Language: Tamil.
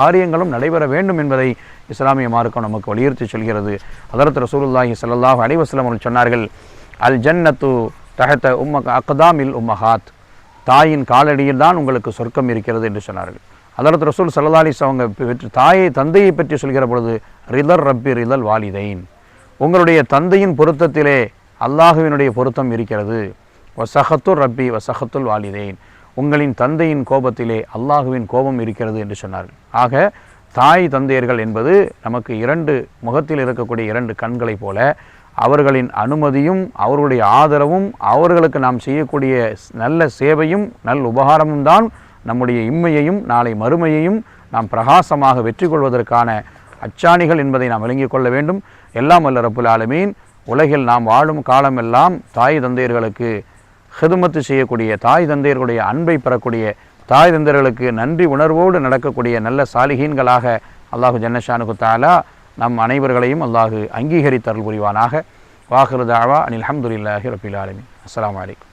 காரியங்களும் நடைபெற வேண்டும் என்பதை இஸ்லாமிய மார்க்கம் நமக்கு வலியுறுத்தி சொல்கிறது. ஹதரத் ரசூலுல்லாஹி ஸல்லல்லாஹு அலைஹி வஸல்லம் அவர்கள் சொன்னார்கள், அல் ஜன்னத்து தஹத அக்தாமில் உம்மஹாத், தாயின் காலடியில் தான் உங்களுக்கு சொர்க்கம் இருக்கிறது என்று சொன்னார்கள். ஹதரத் ரசூல் ஸல்லல்லாஹு அலைஹி வஸல்லம் அவங்க தாயை தந்தையை பற்றி சொல்கிற பொழுது ரிதர் ரப்பி ரிதல் வாலிதைன், உங்களுடைய தந்தையின் பொருத்தத்திலே அல்லாஹுவினுடைய பொருத்தம் இருக்கிறது. வசஹத்துர் ரப்பி வசஹத்துல் வாலிதைன், உங்களின் தந்தையின் கோபத்திலே அல்லாஹுவின் கோபம் இருக்கிறது என்று சொன்னார்கள். ஆக தாய் தந்தையர்கள் என்பது நமக்கு இரண்டு முகத்தில் இருக்கக்கூடிய இரண்டு கண்களைப் போல அவர்களின் அனுமதியும் அவர்களுடைய ஆதரவும் அவர்களுக்கு நாம் செய்யக்கூடிய நல்ல சேவையும் நல் உபகாரமும் தான் நம்முடைய இம்மையையும் நாளை மறுமையையும் நாம் பிரகாசமாக வெற்றி கொள்வதற்கான அச்சாணிகள் என்பதை நாம் விளங்கிக் கொள்ள வேண்டும். எல்லாம் வல்ல ரப்புல் ஆலமீன் உலகில் நாம் வாழும் காலமெல்லாம் தாய் தந்தையர்களுக்கு ஹிதுமத்து செய்யக்கூடிய, தாய் தந்தையர்களுடைய அன்பை பெறக்கூடிய, தாய் தந்தையர்களுக்கு நன்றி உணர்வோடு நடக்கக்கூடிய நல்ல சாலிஹீன்களாக அல்லாஹு ஜன்னஷானுகு தஆலா நம் அனைவர்களையும் அல்லாஹு அங்கீகரித்தருள் புரிவானாக. வாஹிரு தஅவா அனில் ஹம்துலில்லாஹி ரப்பில் ஆலமீன். அஸ்ஸலாமு அலைக்கும்.